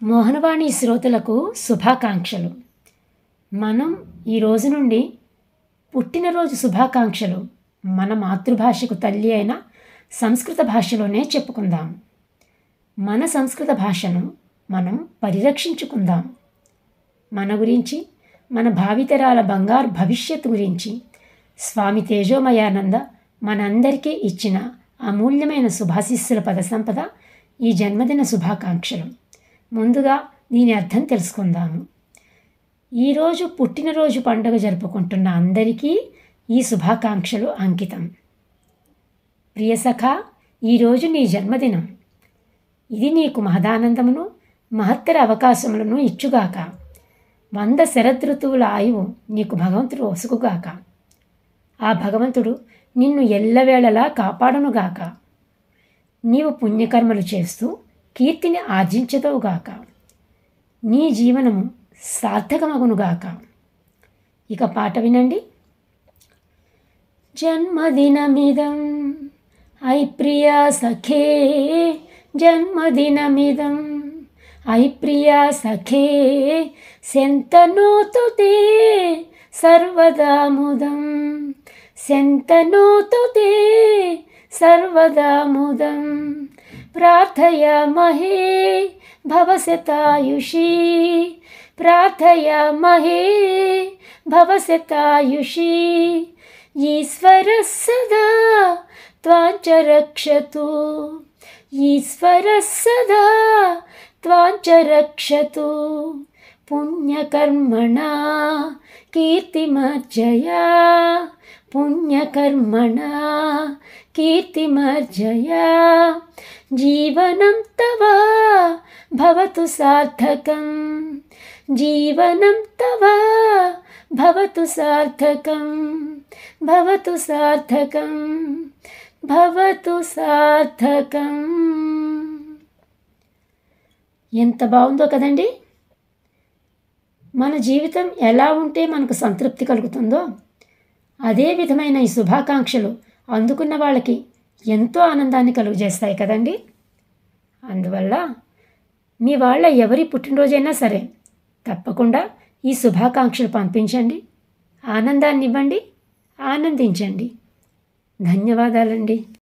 మోహనవాణి శ్రోతలకు శుభాకాంక్షలు. మనం ఈ రోజు నుండి పుట్టినరోజు శుభాకాంక్షలు మన మాతృభాషకు తల్లి అయిన సంస్కృత భాషలోనే చెప్పుకుందాం. మన సంస్కృత భాషను మనం పరిరక్షించుకుందాం. మన గురించి, మన భావితరాల బంగారు భవిష్యత్తు గురించి స్వామి తేజోమయానంద మనందరికీ ఇచ్చిన అమూల్యమైన శుభాశీస్సుల పద సంపద ఈ జన్మదిన శుభాకాంక్షలు. ముందుగా దీని అర్థం తెలుసుకుందాము. ఈరోజు పుట్టినరోజు పండుగ జరుపుకుంటున్న అందరికీ ఈ శుభాకాంక్షలు అంకితం. ప్రియసఖా, ఈరోజు నీ జన్మదినం. ఇది నీకు మహదానందమును, మహత్తర అవకాశములను ఇచ్చుగాక. 100 శరదృతువుల ఆయువు నీకు భగవంతుడు ఒసుగుగాక. ఆ భగవంతుడు నిన్ను ఎల్లవేళలా కాపాడునుగాక. నీవు పుణ్యకర్మలు చేస్తూ కీర్తిని ఆర్జించదవుగాక. నీ జీవనము సార్థకమగునుగాక. ఇక పాట వినండి. జన్మదినమిదం ఐ ప్రియా సఖే, జన్మదినమిదం ఐ ప్రియా సఖే, శంతనోతు తే సర్వదా ముదం, శంతనోతు తే సర్వదా ముదం. ప్రార్థయామహే భవశతాయుషీ, ప్రార్థయామహే భవశతాయుషీ. ఈశ్వరः సదా త్వాం చ రక్షతు, ఈశ్వరः సదా త్వాం చ రక్షతు. పుణ్యకర్మణా కీర్తిమర్జయా, పుణ్యకర్మణా కీర్తిమర్జయా. జీవనం తవ భవతు సార్థకం, జీవనం తవ భవతు సార్థకం, భవతు సార్థకం, భవతు సార్థకం. ఎంత బాగుందో కదండి. మన జీవితం ఎలా ఉంటే మనకు సంతృప్తి కలుగుతుందో అదే విధమైన ఈ శుభాకాంక్షలు అందుకున్న వాళ్ళకి ఎంతో ఆనందాన్ని కలుగజేస్తాయి కదండి. అందువల్ల మీ వాళ్ళ ఎవరి పుట్టినరోజైనా సరే తప్పకుండా ఈ శుభాకాంక్షలు పంపించండి, ఆనందాన్ని ఇవ్వండి, ఆనందించండి. ధన్యవాదాలండి.